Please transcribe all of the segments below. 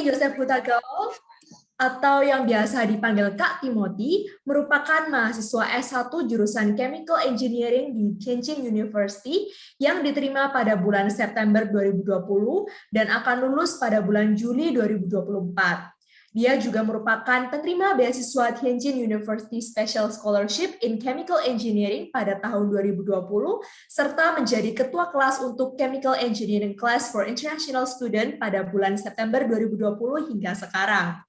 Timothy Joseph Hutagaol atau yang biasa dipanggil Kak Timothy merupakan mahasiswa S1 jurusan Chemical Engineering di Tianjin University yang diterima pada bulan September 2020 dan akan lulus pada bulan Juli 2024. Dia juga merupakan penerima beasiswa Tianjin University Special Scholarship in Chemical Engineering pada tahun 2020, serta menjadi ketua kelas untuk Chemical Engineering Class for International Student pada bulan September 2020 hingga sekarang.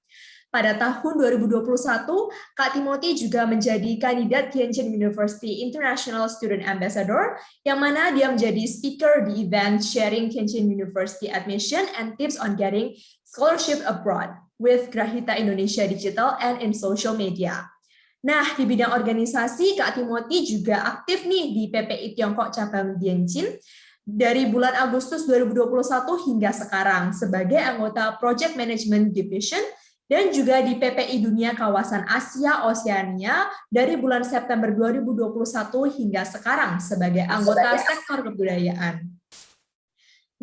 Pada tahun 2021, Kak Timothy juga menjadi kandidat Tianjin University International Student Ambassador, yang mana dia menjadi speaker di event Sharing Tianjin University Admission and Tips on Getting Scholarship Abroad with Grahita Indonesia Digital and in Social Media. Nah, di bidang organisasi, Kak Timothy juga aktif nih di PPI Tiongkok Cabang Tianjin dari bulan Agustus 2021 hingga sekarang sebagai anggota Project Management Division dan juga di PPI Dunia Kawasan Asia Oseania dari bulan September 2021 hingga sekarang sebagai anggota sektor kebudayaan.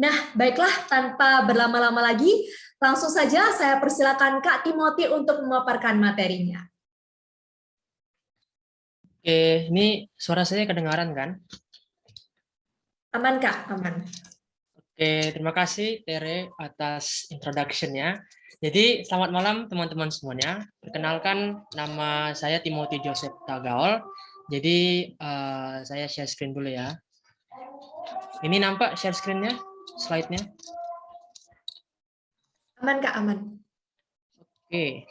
Nah, baiklah, tanpa berlama-lama lagi, langsung saja saya persilakan Kak Timothy untuk memaparkan materinya. Oke, ini suara saya kedengaran kan? Aman Kak, aman. Oke, terima kasih Tere atas introduction-nya. Jadi, selamat malam teman-teman semuanya. Perkenalkan, nama saya Timothy Joseph Hutagaol. Jadi, saya share screen dulu ya. Ini nampak share screen-nya, slide-nya? Aman Kak, aman. Oke.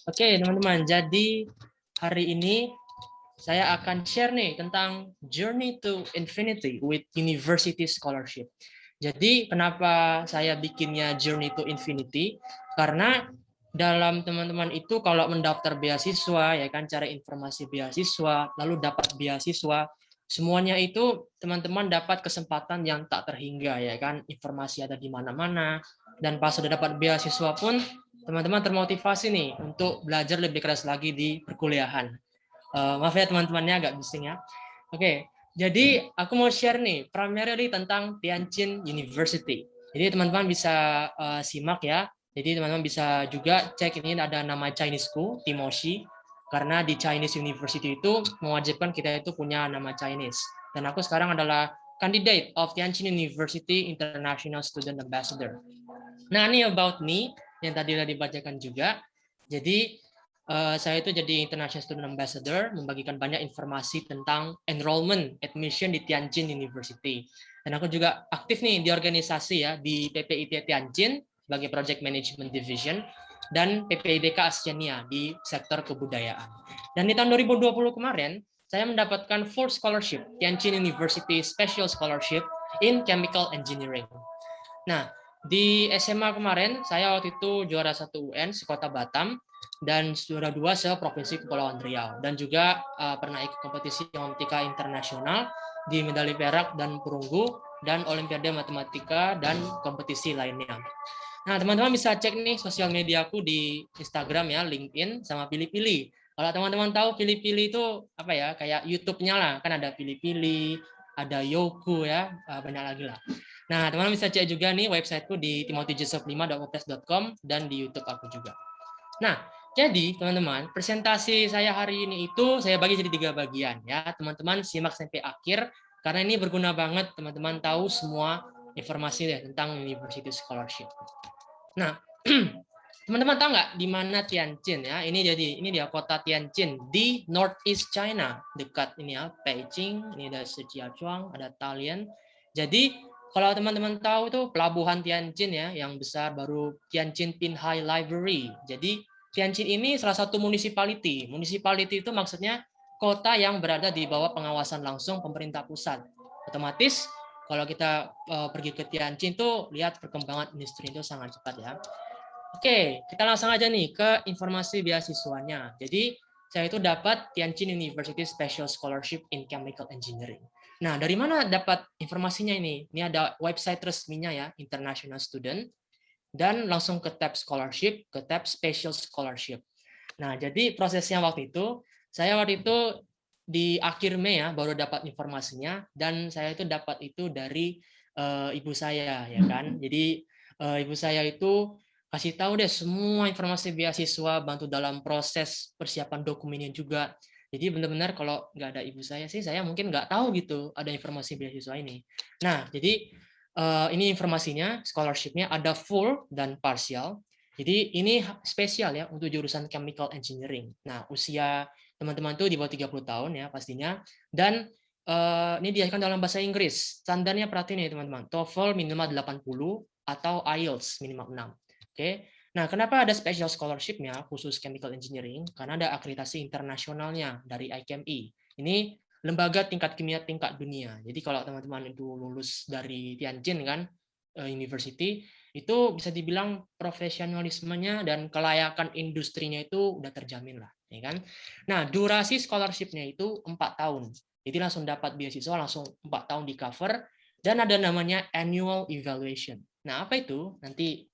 Oke, teman-teman. Jadi, hari ini saya akan share nih tentang Journey to Infinity with University Scholarship. Jadi kenapa saya bikinnya Journey to Infinity? Karena dalam teman-teman itu kalau mendaftar beasiswa, ya kan, cari informasi beasiswa, lalu dapat beasiswa, semuanya itu teman-teman dapat kesempatan yang tak terhingga, ya kan, informasi ada di mana-mana, dan pas sudah dapat beasiswa pun teman-teman termotivasi nih untuk belajar lebih keras lagi di perkuliahan. Maaf ya teman-temannya agak bising ya. Oke, jadi aku mau share nih primarily tentang Tianjin University. Jadi teman-teman bisa simak ya. Jadi teman-teman bisa juga cek, ini ada nama Chinese-ku, Timoshi. Karena di Chinese University itu mewajibkan kita itu punya nama Chinese. Dan aku sekarang adalah candidate of Tianjin University International Student Ambassador. Nah, ini about me yang tadi sudah dibacakan juga. Jadi saya itu jadi International Student Ambassador, membagikan banyak informasi tentang enrollment, admission di Tianjin University. Dan aku juga aktif nih di organisasi ya, di PPIT Tianjin sebagai Project Management Division, dan PPIDK Asiania di sektor kebudayaan. Dan di tahun 2020 kemarin, saya mendapatkan full scholarship, Tianjin University Special Scholarship in Chemical Engineering. Nah, di SMA kemarin, saya waktu itu juara 1 UN sekota Batam, dan juara 2 se-Provinsi Kepulauan Riau. Dan juga pernah ikut kompetisi matematika internasional di medali perak dan perunggu, dan Olimpiade Matematika, dan kompetisi lainnya. Nah, teman-teman bisa cek nih sosial mediaku di Instagram ya, LinkedIn, sama Pilih-Pilih. Kalau teman-teman tahu Pilih-Pilih itu apa ya, kayak YouTube-nya lah, kan ada Pilih-Pilih, ada Youku ya, banyak lagi lah. Nah, teman-teman bisa cek juga nih websiteku di timothyjoseph5.wordpress.com dan di YouTube aku juga. Nah, jadi teman-teman, presentasi saya hari ini itu saya bagi jadi 3 bagian ya. Teman-teman simak sampai akhir karena ini berguna banget teman-teman tahu semua informasi ya tentang University Scholarship. Nah, teman-teman tahu nggak di mana Tianjin ya? Ini dia kota Tianjin di Northeast China, dekat ini ya Beijing, ini ada Shijiazhuang, ada Dalian. Jadi kalau teman-teman tahu tuh pelabuhan Tianjin ya, yang besar baru Tianjin Pinhai Library. Jadi Tianjin ini salah satu municipality. Municipality itu maksudnya kota yang berada di bawah pengawasan langsung pemerintah pusat. Otomatis kalau kita pergi ke Tianjin tuh lihat perkembangan industri itu sangat cepat ya. Oke, kita langsung aja nih ke informasi beasiswanya. Jadi saya itu dapat Tianjin University Special Scholarship in Chemical Engineering. Nah, dari mana dapat informasinya ini? Ini ada website resminya ya, International Student, dan langsung ke tab Scholarship, ke tab Special Scholarship. Nah, jadi prosesnya saya waktu itu di akhir Mei ya baru dapat informasinya, dan saya itu dapat itu dari ibu saya ya kan. Jadi Ibu saya itu kasih tahu deh semua informasi beasiswa, bantu dalam proses persiapan dokumennya juga. Jadi benar-benar kalau nggak ada ibu saya sih, saya mungkin nggak tahu gitu ada informasi beasiswa ini. Nah, jadi ini informasinya, scholarship-nya ada full dan partial. Jadi ini spesial ya untuk jurusan chemical engineering. Nah, usia teman-teman tuh di bawah 30 tahun ya pastinya. Dan ini diajarkan dalam bahasa Inggris. Standarnya perhatiin ya teman-teman. TOEFL minimal 80 atau IELTS minimal 6. Oke. Nah, kenapa ada special scholarship-nya khusus chemical engineering? Karena ada akreditasi internasionalnya dari IChemE. Ini lembaga tingkat kimia tingkat dunia. Jadi kalau teman-teman itu lulus dari Tianjin kan University, itu bisa dibilang profesionalismenya dan kelayakan industrinya itu udah terjamin lah, ya kan? Nah, durasi scholarship-nya itu 4 tahun. Jadi langsung dapat beasiswa langsung 4 tahun di cover dan ada namanya annual evaluation. Nah, apa itu? Nanti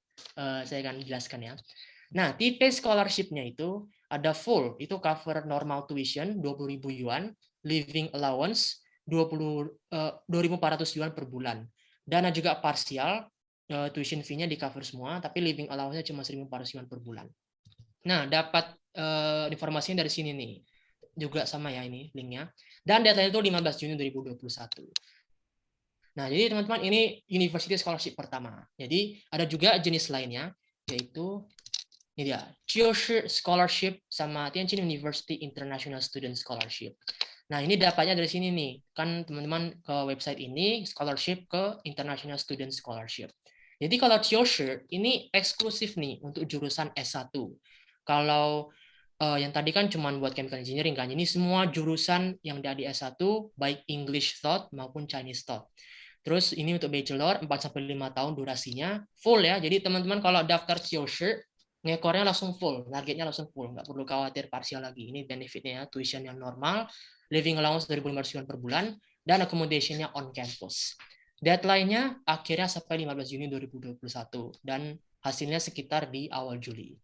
saya akan jelaskan ya. Nah, tipe scholarship-nya itu ada full, itu cover normal tuition 20.000 yuan, living allowance 2.400 yuan per bulan. Dan ada juga partial, tuition fee-nya di cover semua, tapi living allowance-nya cuma 1.400 yuan per bulan. Nah, dapat informasinya dari sini nih. Juga sama ya ini linknya. Dan datanya itu 15 Juni 2021. Nah, jadi teman-teman ini University Scholarship pertama. Jadi ada juga jenis lainnya, yaitu ini dia, Jiushi Scholarship sama Tianjin University International Student Scholarship. Nah, ini dapatnya dari sini nih. Kan teman-teman ke website ini, scholarship ke International Student Scholarship. Jadi kalau Jiushi ini eksklusif nih untuk jurusan S1. Kalau yang tadi kan cuma buat chemical engineering kan. Ini semua jurusan yang ada di S1 baik English Thought maupun Chinese Thought. Terus ini untuk bachelor 4 sampai 5 tahun durasinya full ya. Jadi teman-teman kalau daftar Jiushi ngekornya langsung full, targetnya langsung full, nggak perlu khawatir parsial lagi. Ini benefitnya ya, tuition yang normal, living allowance 2.500 yuan per bulan, dan accommodation-nya on campus. Deadline-nya akhirnya sampai 15 Juni 2021, dan hasilnya sekitar di awal Juli.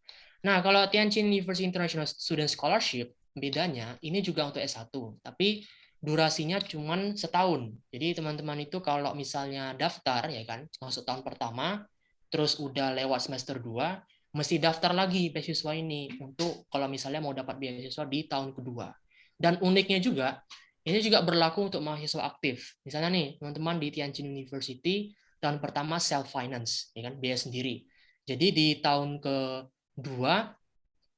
Nah, kalau Tianjin University International Student Scholarship, bedanya ini juga untuk S1, tapi durasinya cuma setahun. Jadi teman-teman itu kalau misalnya daftar, ya kan, masuk tahun pertama, terus udah lewat semester 2, mesti daftar lagi beasiswa ini untuk kalau misalnya mau dapat beasiswa di tahun kedua. Dan uniknya juga, ini juga berlaku untuk mahasiswa aktif. Misalnya nih, teman-teman di Tianjin University, tahun pertama self-finance, ya kan, biaya sendiri. Jadi di tahun kedua,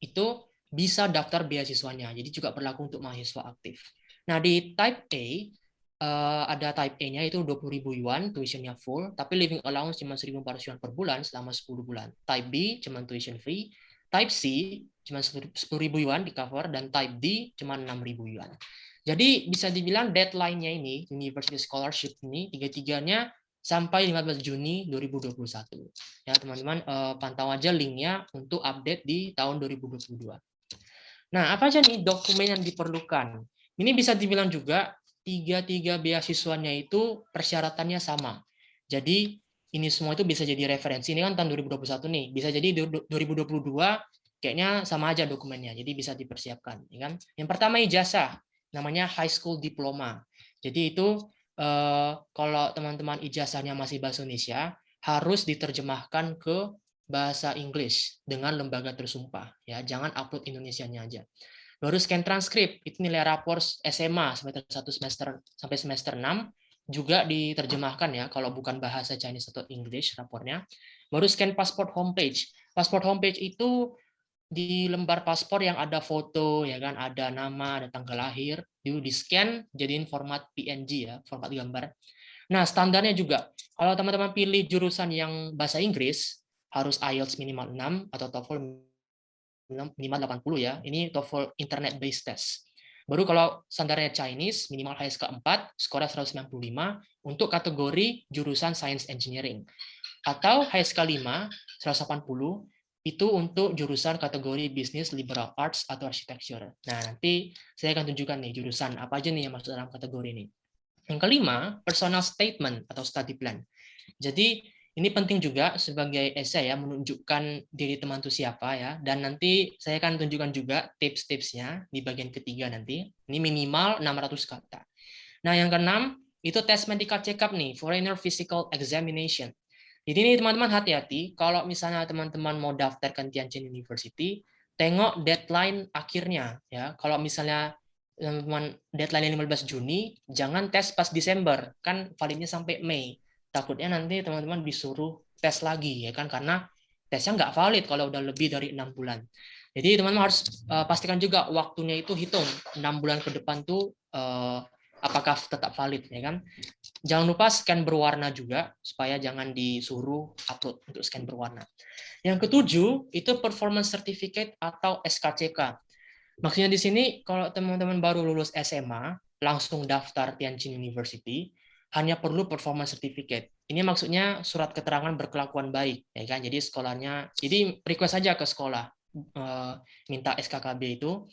itu bisa daftar beasiswanya. Jadi juga berlaku untuk mahasiswa aktif. Nah, di type A, ada type A-nya itu 20.000 yuan, tuition-nya full, tapi living allowance cuma 1.400 yuan per bulan selama 10 bulan. Type B cuma tuition free, type C cuma 10.000 yuan di cover, dan type D cuma 6.000 yuan. Jadi bisa dibilang deadline-nya ini, University Scholarship ini, tiga-tiganya sampai 15 Juni 2021. Ya, teman-teman pantau aja linknya untuk update di tahun 2022. Nah, apa aja nih dokumen yang diperlukan? Ini bisa dibilang juga tiga beasiswanya itu persyaratannya sama. Jadi ini semua itu bisa jadi referensi. Ini kan tahun 2021 nih, bisa jadi 2022 kayaknya sama aja dokumennya. Jadi bisa dipersiapkan, ya kan? Yang pertama ijazah, namanya high school diploma. Jadi itu kalau teman-teman ijazahnya masih bahasa Indonesia, harus diterjemahkan ke bahasa Inggris dengan lembaga tersumpah. Ya, jangan upload Indonesianya aja. Baru scan transkrip, itu nilai rapor SMA semester 1 sampai semester 6 juga diterjemahkan ya kalau bukan bahasa Chinese atau English rapornya. Baru scan pasport homepage. Pasport homepage itu di lembar paspor yang ada foto ya kan, ada nama, ada tanggal lahir, di scan jadiin format PNG ya, format gambar. Nah, standarnya juga kalau teman-teman pilih jurusan yang bahasa Inggris harus IELTS minimal 6 atau TOEFL minimal 80 ya. Ini TOEFL internet based test. Baru kalau standarnya Chinese minimal HSK 4, skornya 195 untuk kategori jurusan Science Engineering. Atau HSK 5 180 itu untuk jurusan kategori Business, Liberal Arts atau Architecture. Nah, nanti saya akan tunjukkan nih jurusan apa aja nih yang masuk dalam kategori ini. Yang kelima, personal statement atau study plan. Jadi ini penting juga sebagai esai ya, menunjukkan diri teman itu siapa ya. Dan nanti saya akan tunjukkan juga tips-tipsnya di bagian ketiga nanti. Ini minimal 600 kata. Nah, yang keenam itu tes medical check-up nih, foreigner physical examination. Jadi ini teman-teman hati-hati, kalau misalnya teman-teman mau daftar ke Tianjin University, tengok deadline akhirnya ya. Kalau misalnya teman-teman deadline 15 Juni, jangan tes pas Desember, kan validnya sampai Mei. Takutnya nanti teman-teman disuruh tes lagi ya kan, karena tesnya nggak valid kalau udah lebih dari 6 bulan. Jadi teman-teman harus pastikan juga waktunya itu hitung 6 bulan ke depan tuh apakah tetap valid ya kan. Jangan lupa scan berwarna juga, supaya jangan disuruh upload untuk scan berwarna. Yang ketujuh, itu performance certificate atau SKCK. Maksudnya di sini, kalau teman-teman baru lulus SMA, langsung daftar Tianjin University, hanya perlu performance certificate. Ini maksudnya surat keterangan berkelakuan baik, ya kan? Jadi sekolahnya, jadi request aja ke sekolah, minta SKKB itu.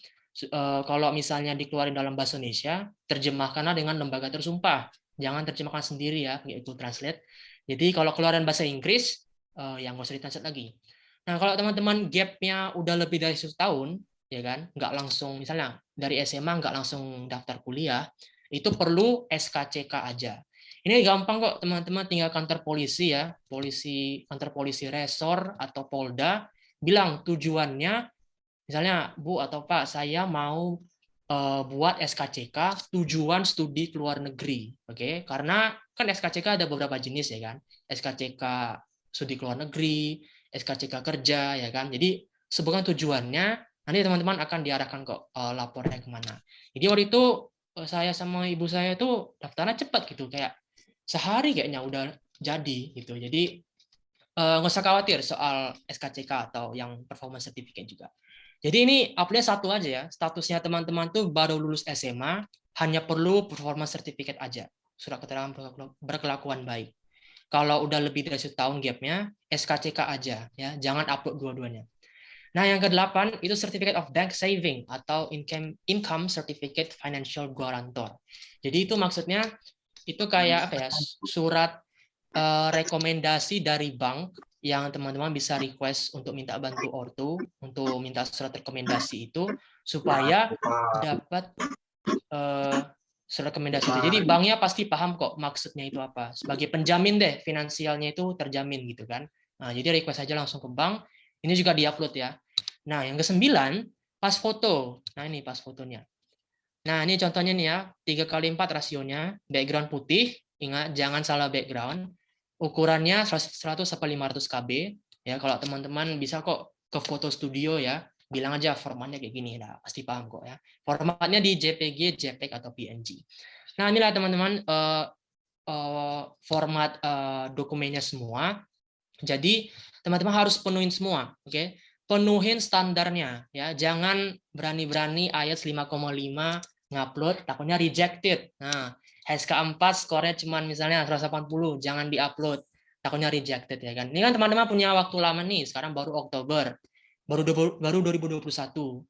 Kalau misalnya dikeluarin dalam bahasa Indonesia, terjemahkanlah dengan lembaga tersumpah. Jangan terjemahkan sendiri ya, yaitu translate. Jadi kalau keluaran bahasa Inggris, yang nggak usah ditranslate lagi. Nah, kalau teman-teman gap-nya udah lebih dari 1 tahun, ya kan, nggak langsung, misalnya dari SMA nggak langsung daftar kuliah, itu perlu SKCK aja. Ini gampang kok teman-teman, tinggal kantor polisi ya, kantor polisi resor atau Polda, bilang tujuannya, misalnya Bu atau Pak, saya mau buat SKCK tujuan studi ke luar negeri, oke? Karena kan SKCK ada beberapa jenis ya kan, SKCK studi ke luar negeri, SKCK kerja ya kan. Jadi sebutkan tujuannya, nanti teman-teman akan diarahkan kok lapornya kemana. Jadi waktu itu saya sama ibu saya tuh daftarnya cepat gitu, kayak sehari kayaknya udah jadi gitu. Jadi nggak usah khawatir soal SKCK atau yang performance certificate juga. Jadi ini update satu aja ya, statusnya teman-teman tuh baru lulus SMA, hanya perlu performance certificate aja, surat keterangan berkelakuan baik. Kalau udah lebih dari 1 tahun gapnya, SKCK aja ya, jangan upload dua-duanya. Nah, yang ke-8 itu Certificate of Bank Saving atau Income Certificate Financial Guarantor. Jadi itu maksudnya itu kayak apa ya, surat rekomendasi dari bank yang teman-teman bisa request untuk minta bantu ortu, untuk minta surat rekomendasi itu supaya dapat surat rekomendasi itu. Jadi banknya pasti paham kok maksudnya itu apa. Sebagai penjamin deh, finansialnya itu terjamin gitu kan. Nah, jadi request aja langsung ke bank. Ini juga diupload ya. Nah, yang ke-9, pas foto. Nah, ini pas fotonya. Nah, ini contohnya nih ya, 3x4 rasionya, background putih, ingat jangan salah background. Ukurannya 100 sampai 500 KB. Ya, kalau teman-teman bisa kok ke foto studio ya, bilang aja formatnya kayak gini, nah pasti paham kok ya. Formatnya di JPG, JPEG atau PNG. Nah, inilah teman-teman format dokumennya semua. Jadi teman-teman harus penuhin semua, oke? Penuhin standarnya ya. Jangan berani-berani IELTS 5,5 ngupload takutnya rejected. Nah, SK4 skornya cuma misalnya 180, jangan diupload. Takutnya rejected ya kan. Ini kan teman-teman punya waktu lama nih, sekarang baru Oktober. Baru 2021.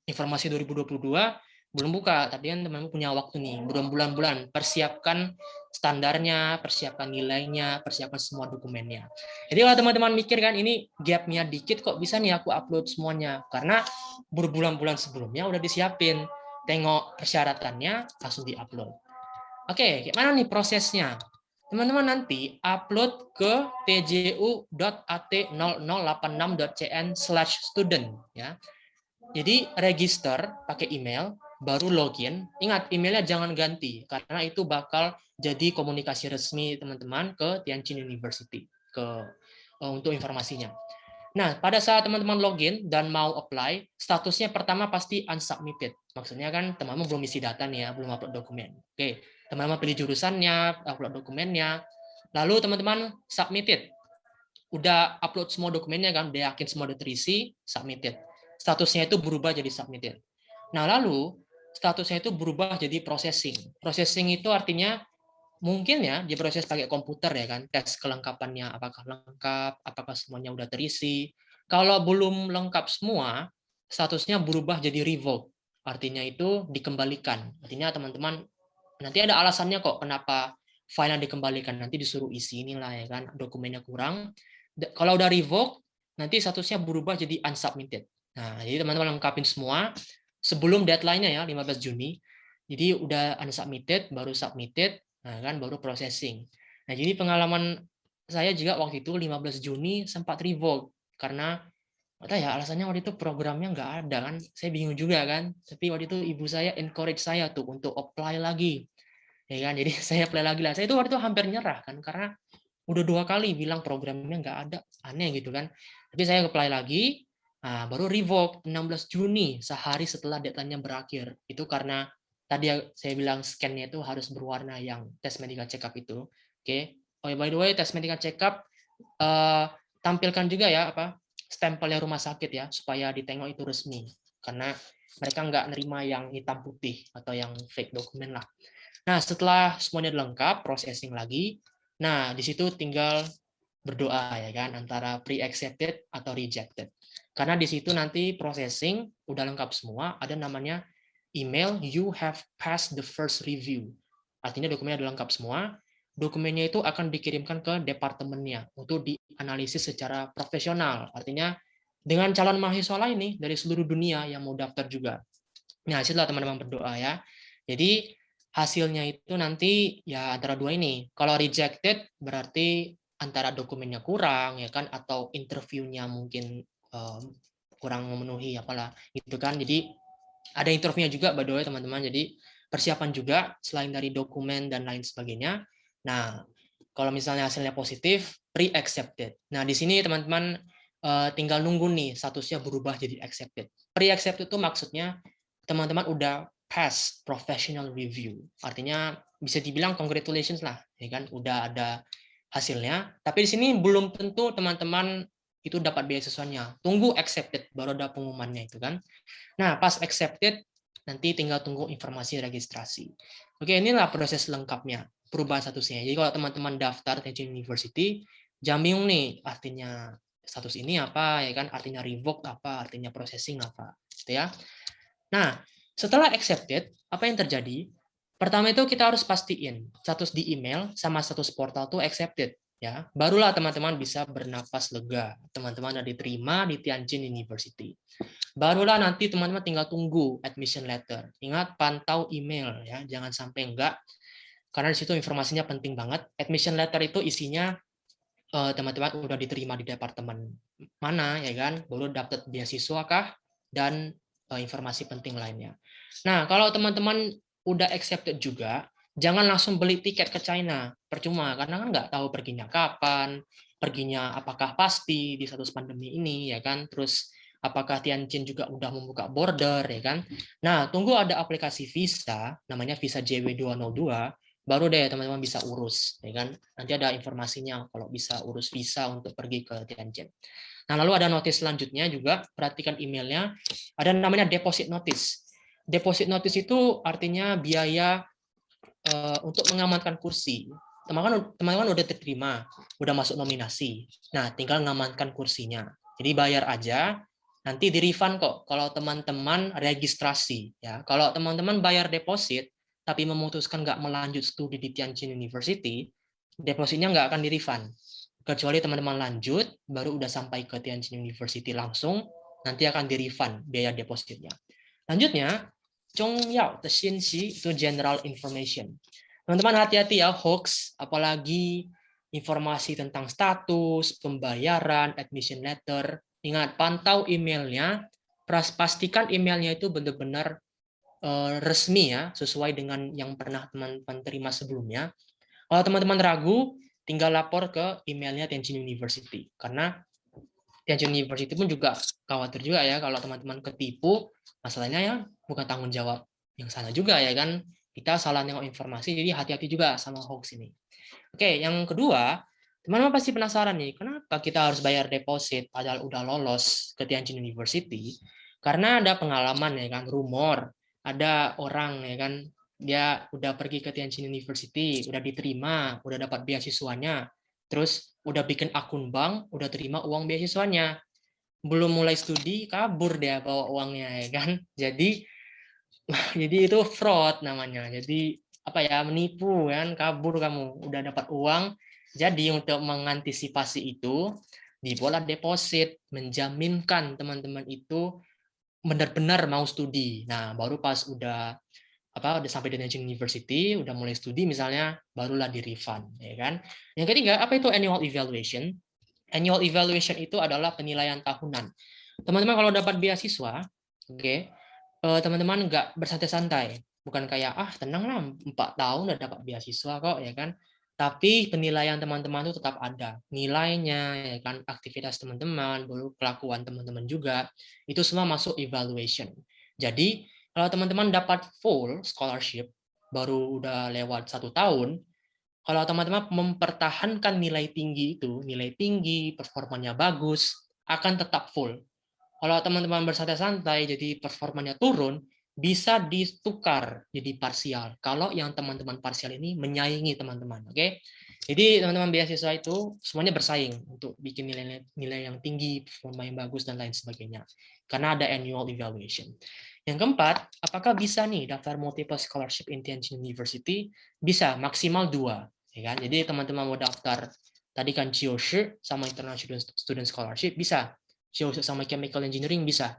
Informasi 2022 belum buka, tapi kan teman-teman punya waktu nih, berbulan-bulan persiapkan standarnya, persiapkan nilainya, persiapkan semua dokumennya. Jadi kalau teman-teman mikir kan ini gapnya dikit kok bisa nih aku upload semuanya, karena berbulan-bulan sebelumnya udah disiapin. Tengok persyaratannya langsung diupload. Oke, gimana nih prosesnya? Teman-teman nanti upload ke tju.at0086.cn/student ya. Jadi register pakai email, baru login. Ingat emailnya jangan ganti karena itu bakal jadi komunikasi resmi teman-teman ke Tianjin University untuk informasinya. Nah, pada saat teman-teman login dan mau apply, statusnya pertama pasti unsubmitted. Maksudnya kan teman-teman belum isi data nih ya, belum upload dokumen. Oke, teman-teman pilih jurusannya, upload dokumennya, lalu teman-teman submitted. Udah upload semua dokumennya kan, udah yakin semua udah terisi, submitted. Statusnya itu berubah jadi submitted. Nah, lalu statusnya itu berubah jadi processing. Processing itu artinya mungkin ya diproses pakai komputer ya kan, tes kelengkapannya apakah lengkap, apakah semuanya udah terisi. Kalau belum lengkap semua, statusnya berubah jadi revoke. Artinya itu dikembalikan. Artinya teman-teman nanti ada alasannya kok kenapa file yang dikembalikan, nanti disuruh isi inilah ya kan, dokumennya kurang. Kalau udah revoke, nanti statusnya berubah jadi unsubmitted. Nah, jadi teman-teman lengkapin semua sebelum deadline-nya ya 15 Juni. Jadi udah unsubmitted, baru submitted, nah kan baru processing. Nah, jadi pengalaman saya juga waktu itu 15 Juni sempat revoke karena nggak tahu ya alasannya waktu itu programnya nggak ada kan, saya bingung juga kan. Tapi waktu itu ibu saya encourage saya tuh untuk apply lagi, ya kan. Jadi saya apply lagi lah. Saya itu waktu itu hampir nyerah kan karena udah 2 kali bilang programnya nggak ada, aneh gitu kan. Tapi saya apply lagi, nah, baru revoke 16 Juni sehari setelah deadline-nya berakhir. Itu karena tadi saya bilang scan-nya itu harus berwarna yang tes medical check up itu. Oke. Oh, by the way, tes medical check up tampilkan juga ya apa stempelnya rumah sakit ya supaya ditengok itu resmi. Karena mereka nggak nerima yang hitam putih atau yang fake dokumen lah. Nah, setelah semuanya lengkap, processing lagi. Nah, di situ tinggal berdoa ya kan antara pre-accepted atau rejected. Karena di situ nanti processing udah lengkap semua, ada namanya email you have passed the first review. Artinya dokumennya udah lengkap semua. Dokumennya itu akan dikirimkan ke departemennya untuk dianalisis secara profesional. Artinya dengan calon mahasiswa lain nih dari seluruh dunia yang mau daftar juga. Nah, setelah teman-teman berdoa ya. Jadi hasilnya itu nanti ya antara dua ini. Kalau rejected berarti antara dokumennya kurang ya kan atau interviewnya mungkin kurang memenuhi apalah gitu kan. Jadi ada interviewnya juga by the way teman-teman. Jadi persiapan juga selain dari dokumen dan lain sebagainya. Nah, kalau misalnya hasilnya positif, pre-accepted. Nah, di sini teman-teman tinggal nunggu nih statusnya berubah jadi accepted. Pre-accepted itu maksudnya teman-teman udah pass professional review. Artinya bisa dibilang congratulations lah, ya kan? Udah ada hasilnya. Tapi di sini belum tentu teman-teman itu dapat beasiswanya. Tunggu accepted baru ada pengumumannya itu kan. Nah, pas accepted nanti tinggal tunggu informasi registrasi. Oke, inilah proses lengkapnya perubahan statusnya. Jadi kalau teman-teman daftar Teaching University, jangan bingung nih artinya status ini apa ya kan, artinya revoked apa, artinya processing apa, gitu ya. Nah, setelah accepted, apa yang terjadi? Pertama itu kita harus pastiin status di email sama status portal tuh accepted ya. Barulah teman-teman bisa bernapas lega. Teman-teman udah diterima di Tianjin University. Barulah nanti teman-teman tinggal tunggu admission letter. Ingat pantau email ya, jangan sampai enggak. Karena di situ informasinya penting banget. Admission letter itu isinya teman-teman udah diterima di departemen mana ya kan, baru dapat beasiswa kah dan informasi penting lainnya. Nah, kalau teman-teman udah accepted juga, jangan langsung beli tiket ke China. Percuma, karena kan nggak tahu perginya kapan, perginya apakah pasti di status pandemi ini, ya kan? Terus apakah Tianjin juga udah membuka border, ya kan? Nah, tunggu ada aplikasi visa, namanya visa JW202, baru deh teman-teman bisa urus, ya kan? Nanti ada informasinya kalau bisa urus visa untuk pergi ke Tianjin. Nah, lalu ada notice selanjutnya juga, perhatikan emailnya, ada namanya deposit notice. Deposit notice itu artinya biaya untuk mengamankan kursi. Teman-teman udah terima, udah masuk nominasi. Nah, tinggal mengamankan kursinya. Jadi bayar aja, nanti di refund kok kalau teman-teman registrasi. Ya, kalau teman-teman bayar deposit, tapi memutuskan nggak melanjut studi di Tianjin University, depositnya nggak akan di refund. Kecuali teman-teman lanjut, baru udah sampai ke Tianjin University langsung, nanti akan di refund biaya depositnya. Lanjutnya, 重要的信息 itu general information. Teman-teman hati-hati ya hoax, apalagi informasi tentang status, pembayaran, admission letter. Ingat, pantau emailnya, pastikan emailnya itu benar-benar resmi ya, sesuai dengan yang pernah teman-teman terima sebelumnya. Kalau teman-teman ragu, tinggal lapor ke emailnya Tianjin University. Karena Tianjin University pun juga khawatir juga ya kalau teman-teman ketipu, masalahnya ya bukan tanggung jawab yang sana juga ya kan. Kita salah nengok informasi, jadi hati-hati juga sama hoax ini. Oke, yang kedua, teman-teman pasti penasaran nih, kenapa kita harus bayar deposit padahal udah lolos ke Tianjin University? Karena ada pengalaman ya kan, rumor, ada orang ya kan, dia udah pergi ke Tianjin University, udah diterima, udah dapat beasiswanya, terus udah bikin akun bank, udah terima uang beasiswanya. Belum mulai studi, kabur dia bawa uangnya ya kan. Jadi itu fraud namanya. Jadi apa ya, menipu kan, kabur kamu, udah dapat uang. Jadi untuk mengantisipasi itu, dibuatlah deposit, menjaminkan teman-teman itu benar-benar mau studi. Nah, baru pas udah apa udah sampai di Tianjin University, udah mulai studi misalnya, barulah di refund, ya kan? Yang ketiga, apa itu annual evaluation? Annual evaluation itu adalah penilaian tahunan. Teman-teman kalau dapat beasiswa, oke, teman-teman nggak bersantai-santai, bukan kayak tenang lah 4 tahun udah dapat beasiswa kok, ya kan? Tapi penilaian teman-teman itu tetap ada, nilainya, ya kan, aktivitas teman-teman, kelakuan teman-teman juga, itu semua masuk evaluation. Jadi kalau teman-teman dapat full scholarship, baru udah lewat 1 tahun, kalau teman-teman mempertahankan nilai tinggi itu, nilai tinggi, performanya bagus, akan tetap full. Kalau teman-teman bersantai-santai, jadi performanya turun, bisa ditukar jadi parsial. Kalau yang teman-teman parsial ini menyaingi teman-teman, oke? Jadi teman-teman beasiswa itu semuanya bersaing untuk bikin nilai yang tinggi, performa yang bagus dan lain sebagainya. Karena ada annual evaluation. Yang keempat, apakah bisa nih daftar multiple scholarship in Tianjin University? Bisa, maksimal 2. Ya kan? Jadi teman-teman mau daftar tadi kan Jiushi sama International Student Scholarship bisa. Jiushi sama Chemical Engineering bisa.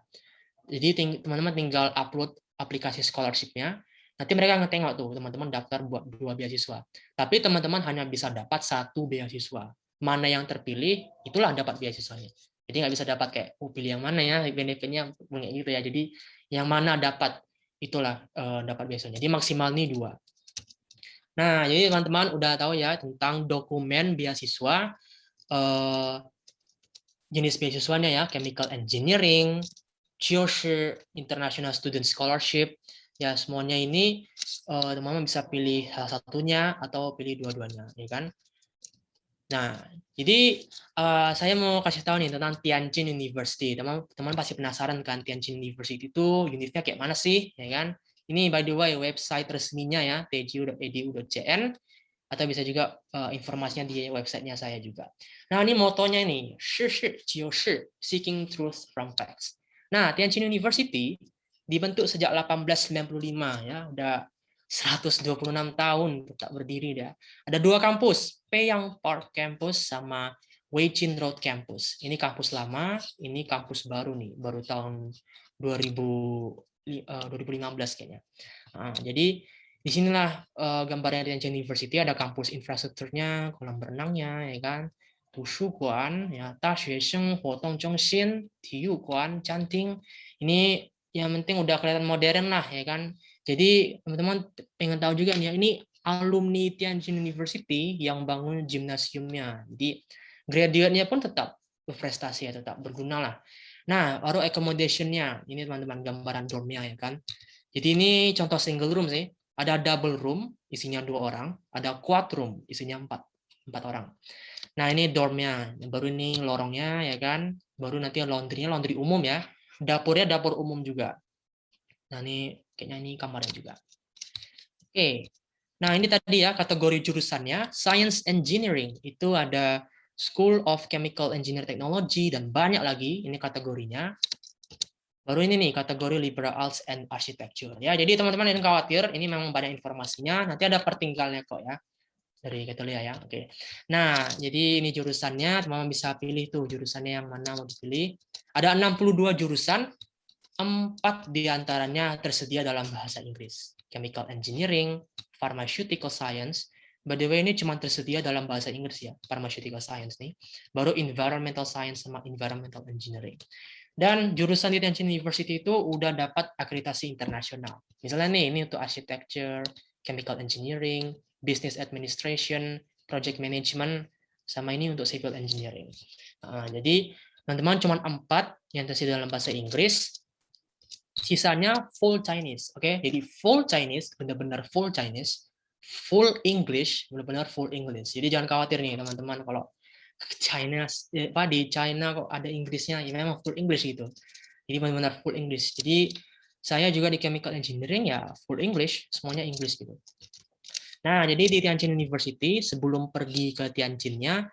Jadi teman-teman tinggal upload aplikasi scholarship-nya. Nanti mereka ngetengok tuh teman-teman daftar buat 2 beasiswa. Tapi teman-teman hanya bisa dapat 1 beasiswa. Mana yang terpilih, itulah dapat beasiswanya. Jadi nggak bisa dapat kayak pilih yang mana ya benefitnya kayak gitu ya. Jadi yang mana dapat itulah dapat beasiswanya. Jadi maksimal nih 2. Nah, jadi teman-teman udah tahu ya tentang dokumen beasiswa, jenis beasiswanya ya, Chemical Engineering, Jiushi International Student Scholarship, ya semuanya ini teman-teman bisa pilih salah satunya atau pilih dua-duanya, ya kan? Nah, jadi saya mau kasih tahu nih tentang Tianjin University. Teman-teman pasti penasaran kan Tianjin University itu unitnya kayak mana sih, ya kan? Ini by the way website resminya ya, tju.edu.cn, atau bisa juga informasinya di websitenya saya juga. Nah, ini motonya nih, 事事就是 seeking truth from facts. Nah, Tianjin University dibentuk sejak 1895 ya, udah 126 tahun tetap berdiri dah. Ada 2 kampus, Peiyang Park Campus sama Weijin Road Campus. Ini kampus lama, ini kampus baru nih, baru tahun 2015 kayaknya. Nah, jadi disinilah gambarnya Tianjin University, ada kampus infrastrukturnya, kolam berenangnya, ya kan, Tushuguan, ya, Daxuesheng Huotong Zhongxin, Tiyuguan, Canting. Ini yang penting udah kelihatan modern lah, ya kan. Jadi teman-teman pengen tahu juga nih, ini alumni Tianjin University yang bangun gimnasiumnya. Jadi graduate-nya pun tetap berprestasi ya, tetap berguna lah. Nah, baru accommodation-nya. Ini teman-teman gambaran dormnya ya kan. Jadi ini contoh single room sih. Ada double room, isinya 2 orang. Ada quad room, isinya 4 orang. Nah, ini dormnya. Baru ini lorongnya ya kan. Baru nanti laundry-nya laundry umum ya. Dapurnya dapur umum juga. Nah, ini kayaknya ini kamarnya juga. Oke. Nah, ini tadi ya kategori jurusannya. Science Engineering. Itu ada School of Chemical Engineering Technology dan banyak lagi ini kategorinya. Baru ini nih kategori Liberal Arts and Architecture. Ya, jadi teman-teman yang khawatir, ini memang banyak informasinya. Nanti ada pertinggalnya kok ya dari Katolia ya. Oke. Nah, jadi ini jurusannya, teman-teman bisa pilih tuh jurusannya yang mana mau dipilih. Ada 62 jurusan, 4 diantaranya tersedia dalam bahasa Inggris. Chemical Engineering, Pharmaceutical Science. By the way, ini cuma tersedia dalam bahasa Inggris ya, Pharmaceutical Science nih. Baru Environmental Science sama Environmental Engineering. Dan jurusan di Tianjin University itu udah dapat akreditasi internasional. Misalnya nih, ini untuk architecture, chemical engineering, business administration, project management, sama ini untuk civil engineering. Nah, jadi teman-teman cuma 4 yang tersedia dalam bahasa Inggris, sisanya full Chinese. Oke, jadi full Chinese, benar-benar full Chinese, full English, benar-benar full English. Jadi jangan khawatir nih teman-teman kalau China di China kok ada Inggrisnya, ya memang full English gitu. Jadi benar-benar full English. Jadi saya juga di chemical engineering ya full English, semuanya English gitu. Nah, jadi di Tianjin University sebelum pergi ke Tianjinnya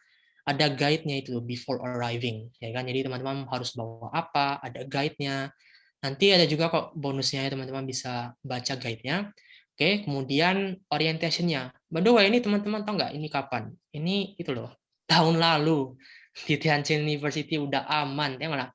ada guide-nya itu before arriving, ya kan. Jadi teman-teman harus bawa apa, ada guide-nya. Nanti ada juga kok bonusnya ya, teman-teman bisa baca guide-nya. Oke, kemudian orientation-nya. By the way, ini teman-teman tahu nggak ini kapan? Ini itu loh, tahun lalu di Tianjin University udah aman, ya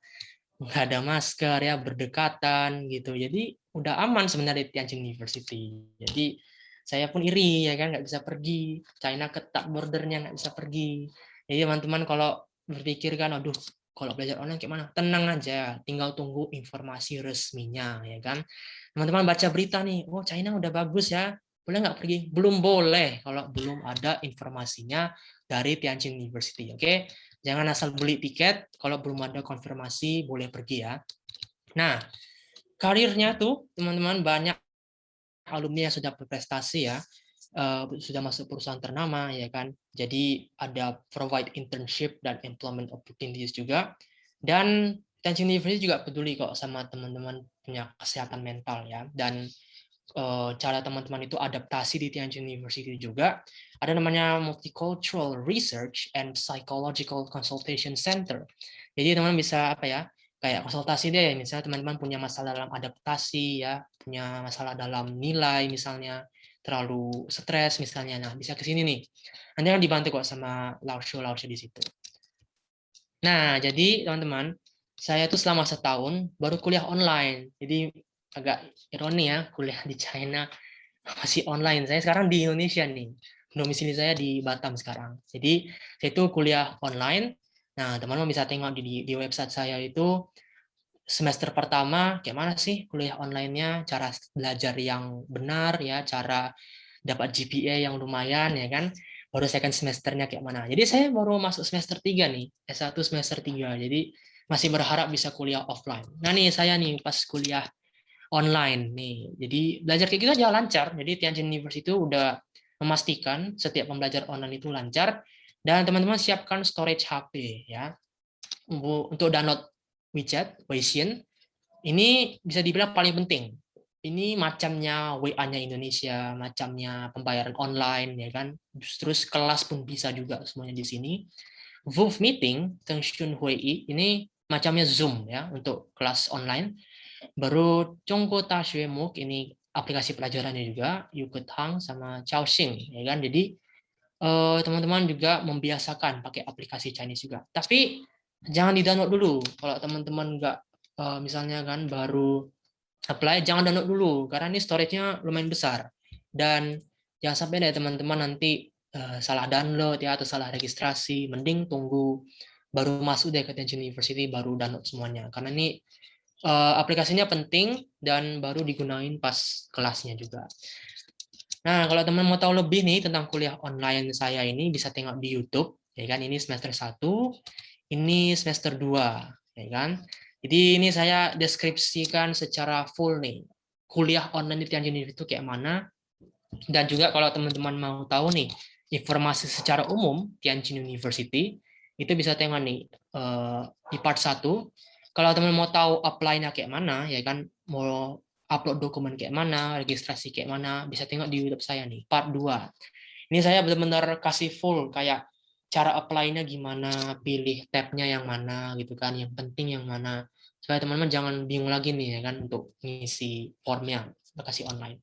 nggak ada masker ya, berdekatan gitu. Jadi udah aman sebenarnya di Tianjin University. Jadi saya pun iri ya kan, nggak bisa pergi. China ketat bordernya, nggak bisa pergi. Jadi teman-teman kalau berpikir kan, aduh kalau belajar online kayak mana? Tenang aja, tinggal tunggu informasi resminya ya kan. Teman-teman baca berita nih, oh China udah bagus ya, boleh nggak pergi? Belum boleh kalau belum ada informasinya dari Tianjin University. Oke, jangan asal beli tiket kalau belum ada konfirmasi boleh pergi ya. Nah, karirnya tuh teman-teman banyak alumni yang sudah berprestasi ya, sudah masuk perusahaan ternama ya kan. Jadi ada provide internship dan employment opportunities juga. Dan Tianjin University juga peduli kok sama teman-teman punya kesehatan mental ya. Dan cara teman-teman itu adaptasi di Tianjin University juga. Ada namanya Multicultural Research and Psychological Consultation Center. Jadi teman-teman bisa apa ya, kayak konsultasi deh, misalnya teman-teman punya masalah dalam adaptasi ya, punya masalah dalam nilai misalnya, terlalu stres misalnya, nah bisa ke sini nih. Nanti akan dibantu kok sama Laushu di situ. Nah, jadi teman-teman, saya tuh selama setahun baru kuliah online. Jadi agak ironi ya, kuliah di China masih online. Saya sekarang di Indonesia nih. Domisili saya di Batam sekarang. Jadi saya itu kuliah online. Nah, teman-teman bisa tengok di website saya itu semester pertama kayak mana sih kuliah online-nya, cara belajar yang benar ya, cara dapat GPA yang lumayan ya kan. Baru second semesternya kayak mana. Jadi saya baru masuk semester 3 nih, S1 semester 3. Jadi masih berharap bisa kuliah offline. Nah nih saya nih pas kuliah online nih. Jadi belajar kayak gitu aja lancar. Jadi Tianjin University itu udah memastikan setiap pembelajaran online itu lancar dan teman-teman siapkan storage HP ya untuk download WeChat, Weixin. Ini bisa dibilang paling penting. Ini macamnya WA-nya Indonesia, macamnya pembayaran online ya kan. Terus kelas pun bisa juga semuanya di sini. Woof Meeting, Tengshun Hui ini macamnya Zoom ya untuk kelas online. Baru Zhongguo Daxue MOOC ini aplikasi pelajarannya juga, Yugetang sama Chaoxing ya kan. Jadi teman-teman juga membiasakan pakai aplikasi Chinese juga. Tapi jangan di-download dulu. Kalau teman-teman nggak misalnya kan baru apply, jangan download dulu karena ini storage-nya lumayan besar. Dan jangan sampai deh teman-teman nanti salah download ya atau salah registrasi. Mending tunggu baru masuk deh ke Tianjin University baru download semuanya. Karena ini aplikasinya penting dan baru digunain pas kelasnya juga. Nah, kalau teman mau tahu lebih nih tentang kuliah online saya ini bisa tengok di YouTube, ya kan? Ini semester 1, ini semester 2, ya kan? Jadi ini saya deskripsikan secara full nih. Kuliah online di Tianjin itu kayak mana? Dan juga kalau teman-teman mau tahu nih informasi secara umum Tianjin University, itu bisa tengok nih di part 1. Kalau teman mau tahu apply-nya kayak mana, ya kan? Mau upload dokumen kayak mana, registrasi kayak mana, bisa tengok di YouTube saya nih, part 2. Ini saya benar-benar kasih full kayak cara apply-nya gimana, pilih tab-nya yang mana gitu kan, yang penting yang mana. Supaya teman-teman jangan bingung lagi nih ya kan untuk ngisi formnya, aplikasi online.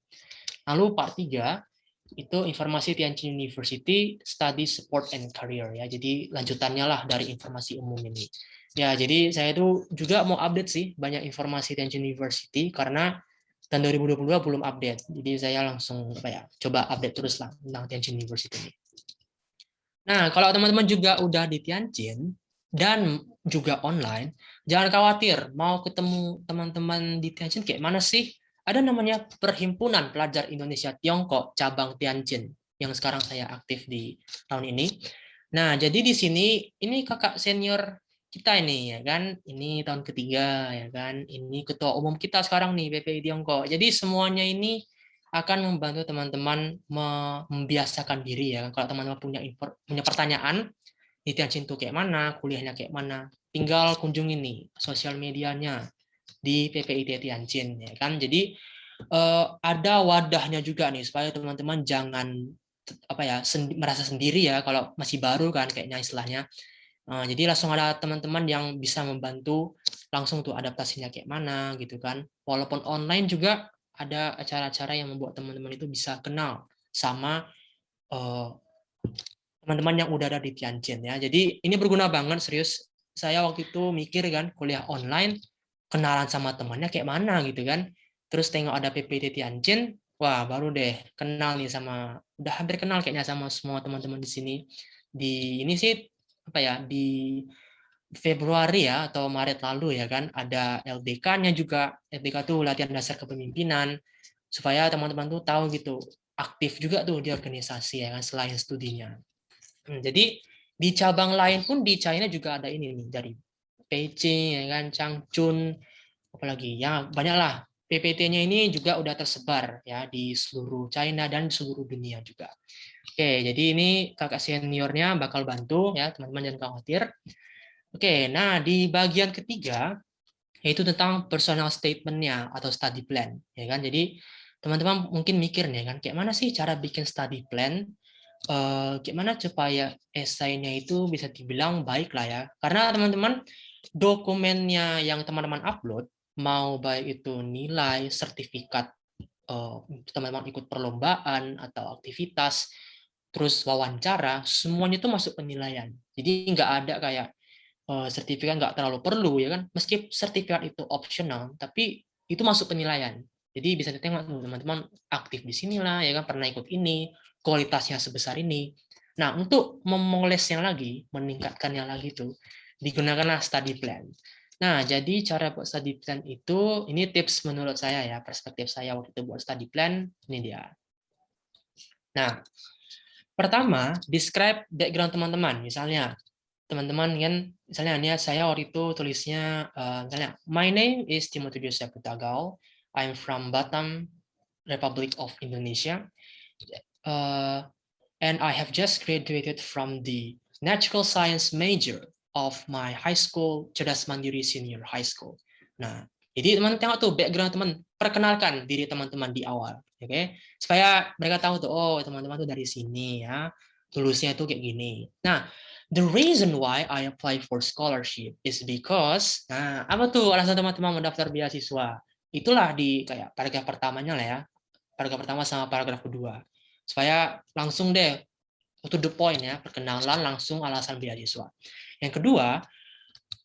Lalu part 3 itu informasi Tianjin University Study Support and Career ya. Jadi lanjutannya lah dari informasi umum ini. Ya, jadi saya itu juga mau update sih banyak informasi Tianjin University karena dan 2022 belum update. Jadi saya langsung apa ya, coba update terus lah tentang Tianjin University ini. Nah, kalau teman-teman juga udah di Tianjin dan juga online, jangan khawatir mau ketemu teman-teman di Tianjin kayak mana sih? Ada namanya Perhimpunan Pelajar Indonesia Tiongkok cabang Tianjin yang sekarang saya aktif di tahun ini. Nah, jadi di sini ini kakak senior kita ini ya kan, ini tahun ketiga ya kan, ini ketua umum kita sekarang nih PPI Tiongkok. Jadi semuanya ini akan membantu teman-teman membiasakan diri ya. Kalau teman-teman punya pertanyaan di Tianjin itu kayak mana, kuliahnya kayak mana, tinggal kunjungi nih sosial medianya di PPIT Tianjin ya kan. Jadi ada wadahnya juga nih supaya teman-teman jangan apa ya merasa sendiri ya kalau masih baru kan kayaknya istilahnya. Jadi langsung ada teman-teman yang bisa membantu langsung tuh adaptasinya kayak mana gitu kan. Walaupun online juga ada acara-acara yang membuat teman-teman itu bisa kenal sama teman-teman yang udah ada di Tianjin ya. Jadi ini berguna banget serius. Saya waktu itu mikir kan kuliah online kenalan sama temannya kayak mana gitu kan. terus tengok ada PPT Tianjin, wah baru deh kenal nih udah hampir kenal kayaknya sama semua teman-teman di sini. Di ini sih apa ya, di Februari ya atau Maret lalu ya kan, ada LDK-nya juga. LDK tuh latihan dasar kepemimpinan, supaya teman-teman tuh tahu gitu, aktif juga tuh di organisasi ya kan selain studinya. Jadi di cabang lain pun di China juga ada ini nih, dari Beijing ya kan, Changchun, apalagi ya banyak lah. PPT-nya ini juga udah tersebar ya di seluruh China dan seluruh dunia juga. Oke, jadi ini kakak seniornya bakal bantu ya, teman-teman jangan khawatir. Oke, nah di bagian ketiga yaitu tentang personal statement-nya atau study plan, ya kan. Jadi teman-teman mungkin mikir nih kan, kayak mana sih cara bikin study plan? Gimana supaya esainya itu bisa dibilang baik lah ya. Karena teman-teman dokumennya yang teman-teman upload, mau baik itu nilai, sertifikat, teman-teman ikut perlombaan atau aktivitas, terus wawancara, semuanya itu masuk penilaian. Jadi nggak ada kayak sertifikat nggak terlalu perlu ya kan. Meski sertifikat itu optional, tapi itu masuk penilaian. Jadi bisa ditengok teman-teman aktif di sinilah ya kan, pernah ikut ini, kualitasnya sebesar ini. Nah, untuk memolesnya lagi, meningkatkannya lagi tuh, digunakanlah study plan. Nah, jadi cara buat study plan itu, ini tips menurut saya ya, perspektif saya waktu itu buat study plan, ini dia. Nah, pertama, describe background teman-teman. Misalnya, teman-teman kan, misalnya ini saya waktu itu tulisnya, misalnya, my name is Timothy Joseph Putagal, I'm from Batam, Republic of Indonesia, and I have just graduated from the natural science major of my high school, Cerdas Mandiri Senior High School. Nah, jadi teman tengok tuh background teman, perkenalkan diri teman-teman di awal, oke? Supaya mereka tahu tuh, oh teman-teman tuh dari sini ya, lulusnya tuh kayak gini. Nah, the reason why I apply for scholarship is because, nah apa tuh alasan teman-teman mendaftar beasiswa? Itulah di kayak paragraf pertamanya lah ya, paragraf pertama sama paragraf kedua. Supaya langsung deh to the point ya, perkenalan langsung alasan beasiswa. Yang kedua,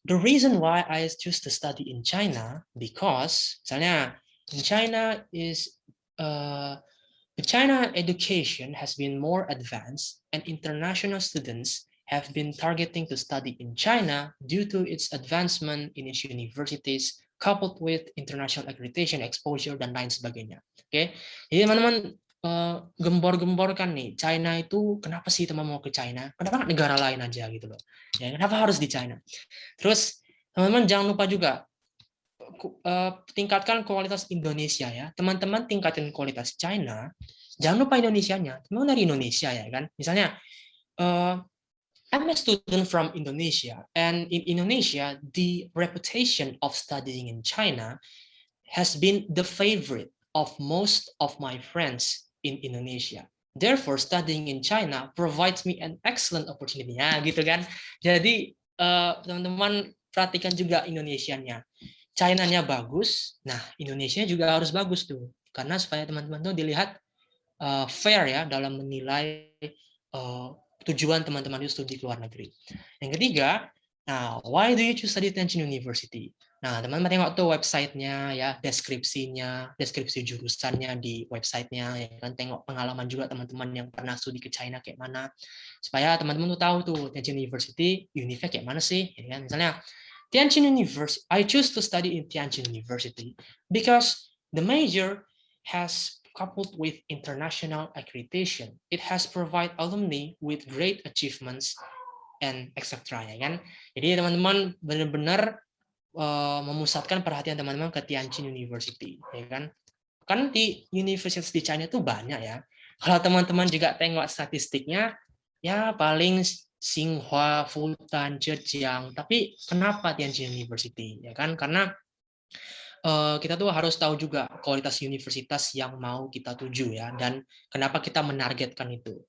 the reason why I choose to study in China because misalnya in China is the China education has been more advanced and international students have been targeting to study in China due to its advancement in its universities coupled with international accreditation, exposure, dan lain sebagainya. Oke, jadi teman-teman gembor-gemborkan nih, China itu kenapa sih teman mau ke China? Kenapa nggak negara lain aja gitu loh? Ya, kenapa harus di China? Terus teman-teman jangan lupa juga tingkatkan kualitas Indonesia ya. Teman-teman tingkatin kualitas China, jangan lupa Indonesianya. Teman dari Indonesia ya kan. Misalnya I'm a student from Indonesia, and in Indonesia, the reputation of studying in China has been the favorite of most of my friends in Indonesia. Therefore, studying in China provides me an excellent opportunity. Ya, gitu kan. Jadi, teman-teman perhatikan juga Indonesianya. China-nya bagus, nah Indonesia juga harus bagus tuh. Karena supaya teman-teman tuh dilihat fair ya dalam menilai tujuan teman-teman itu studi ke luar negeri. Yang ketiga, nah, why do you choose study Tianjin University? Nah, teman-teman tengok tuh websitenya ya, deskripsinya, deskripsi jurusannya di websitenya, ya kan, tengok pengalaman juga teman-teman yang pernah studi ke China kayak mana, supaya teman-teman tuh tahu tuh Tianjin University, univ-nya kayak mana sih, ya kan? Misalnya Tianjin University, I choose to study in Tianjin University because the major has coupled with international accreditation. It has provided alumni with great achievements and etc. Ya kan? Jadi teman-teman benar-benar memusatkan perhatian teman-teman ke Tianjin University, ya kan? Kan di universitas di China itu banyak ya. Kalau teman-teman juga tengok statistiknya, ya paling Tsinghua, Fudan, Zhejiang. Tapi kenapa Tianjin University? Ya kan? Karena kita tuh harus tahu juga kualitas universitas yang mau kita tuju ya, dan kenapa kita menargetkan itu.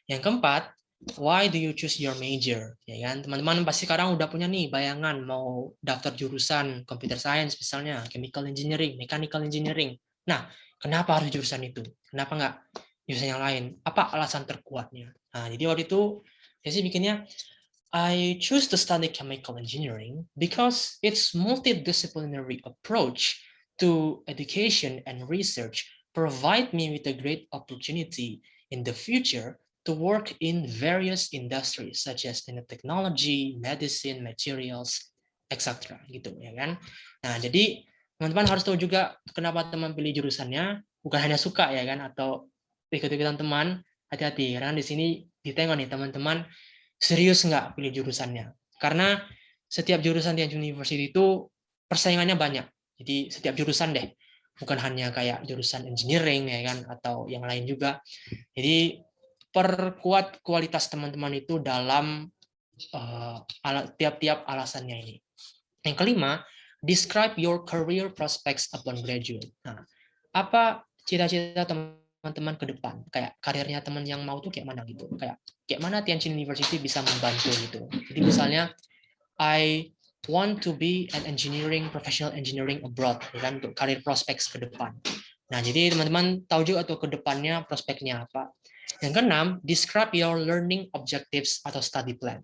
Yang keempat, why do you choose your major? Ya kan, teman-teman pasti sekarang udah punya nih bayangan mau daftar jurusan computer science misalnya, chemical engineering, mechanical engineering. Nah, kenapa harus jurusan itu? Kenapa nggak jurusan yang lain? Apa alasan terkuatnya? Nah, jadi waktu itu saya sih bikinnya I choose to study chemical engineering because its multidisciplinary approach to education and research provide me with a great opportunity in the future to work in various industries such as in the technology, medicine, materials, etc. gitu ya kan. Nah, jadi teman-teman harus tahu juga kenapa teman pilih jurusannya, bukan hanya suka ya kan atau ikut-ikutan teman. Hati-hati karena di sini ditengok nih teman-teman serius nggak pilih jurusannya. Karena setiap jurusan di University itu persaingannya banyak. Jadi setiap jurusan deh, bukan hanya kayak jurusan engineering ya kan atau yang lain juga. Jadi perkuat kualitas teman-teman itu dalam tiap-tiap alasannya ini. Yang kelima, describe your career prospects upon graduate. Nah, apa cita-cita teman-teman ke depan? Kayak karirnya teman yang mau tuh kayak mana gitu. Kayak mana Tianjin University bisa membantu gitu. Jadi misalnya I want to be an professional engineering abroad, ya kan, untuk karir prospects ke depan. Nah, jadi teman-teman tahu juga tuh ke depannya prospeknya apa. Yang keenam, describe your learning objectives atau study plan.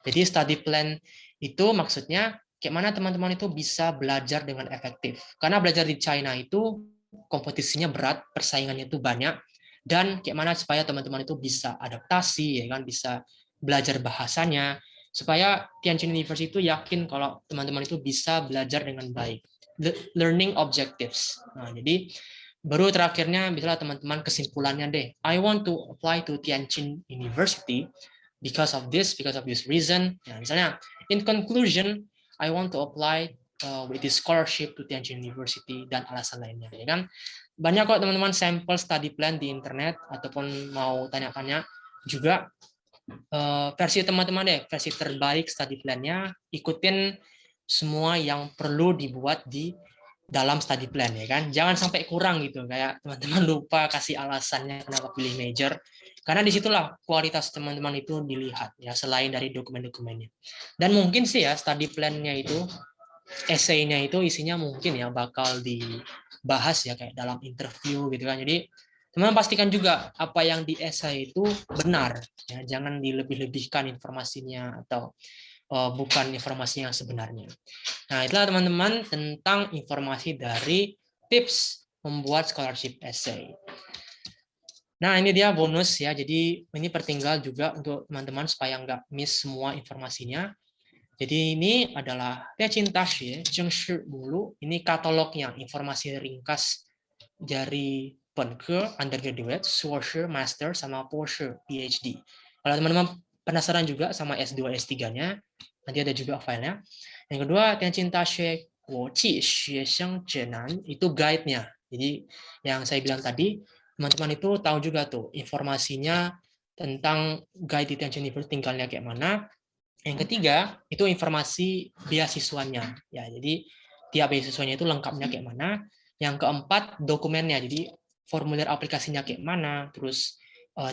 Jadi study plan itu maksudnya kayak mana teman-teman itu bisa belajar dengan efektif. Karena belajar di China itu kompetisinya berat, persaingannya itu banyak, dan kayak mana supaya teman-teman itu bisa adaptasi, ya kan, bisa belajar bahasanya, supaya Tianjin University itu yakin kalau teman-teman itu bisa belajar dengan baik. Learning objectives. Nah, jadi baru terakhirnya misalnya teman-teman kesimpulannya deh. I want to apply to Tianjin University because of this reason. Nah, misalnya in conclusion, I want to apply with this scholarship to Tianjin University dan alasan lainnya, ya kan? Banyak kok teman-teman sampel study plan di internet ataupun mau tanya-tanya juga. Versi teman-teman deh, versi terbaik study plan-nya, ikutin semua yang perlu dibuat di dalam study plan ya kan. Jangan sampai kurang gitu, kayak teman-teman lupa kasih alasannya kenapa pilih major. Karena disitulah kualitas teman-teman itu dilihat ya, selain dari dokumen-dokumennya. Dan mungkin sih ya study plan-nya itu, essay-nya itu isinya mungkin ya bakal dibahas ya kayak dalam interview gitu kan. Jadi teman-teman pastikan juga apa yang di essay itu benar, ya, jangan dilebih-lebihkan informasinya atau bukan informasi yang sebenarnya. Nah, itulah teman-teman tentang informasi dari tips membuat scholarship essay. Nah, ini dia bonus ya, jadi ini pertinggal juga untuk teman-teman supaya nggak miss semua informasinya. Jadi ini adalah Tianjin Dashi Zhengshi Mulu, ini katalognya, informasi ringkas dari Penke, undergraduate, 硕士, master, sama 博士, PhD. Kalau teman-teman penasaran juga sama S2, S3-nya, nanti ada juga filenya. Yang kedua, Tianjin Dashi Guoji Xuesheng Zhenan, itu guide-nya. Jadi yang saya bilang tadi, teman-teman itu tahu juga tuh informasinya tentang guide di Tianjin University tinggalnya kayak mana. Yang ketiga, itu informasi beasiswanya. Ya, jadi tiap beasiswanya itu lengkapnya kayak mana. Yang keempat, dokumennya. Jadi formulir aplikasinya kayak mana, terus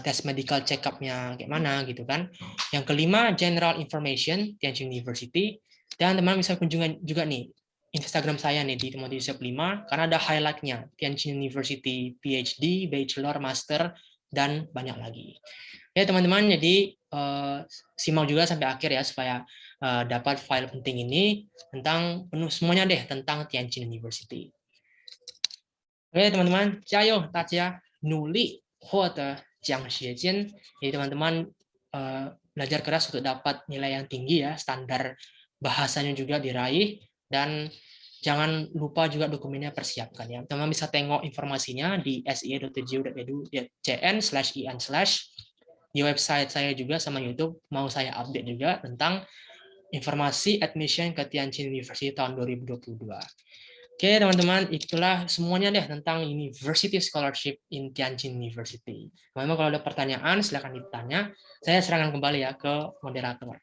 tes medical check-up-nya kayak mana gitu kan. Yang kelima, general information Tianjin University. Dan teman bisa kunjungan juga nih Instagram saya nih di Timothy Yusuf 5 karena ada highlight-nya Tianjin University PhD, Bachelor, Master, dan banyak lagi. Ya teman-teman, jadi simak juga sampai akhir ya supaya dapat file penting ini tentang penuh semuanya deh tentang Tianjin University. Oke teman-teman, 加油大家努力获得奖学金. Jadi teman-teman belajar keras untuk dapat nilai yang tinggi ya, standar bahasanya juga diraih, dan jangan lupa juga dokumennya persiapkan ya. Teman-teman bisa tengok informasinya di sie.tju.edu.cn/in/ di website saya juga sama YouTube mau saya update juga tentang informasi admission ke Tianjin University tahun 2022. Oke teman-teman, itulah semuanya deh tentang University Scholarship in Tianjin University. Teman-teman kalau ada pertanyaan silahkan ditanya. Saya serahkan kembali ya ke moderator.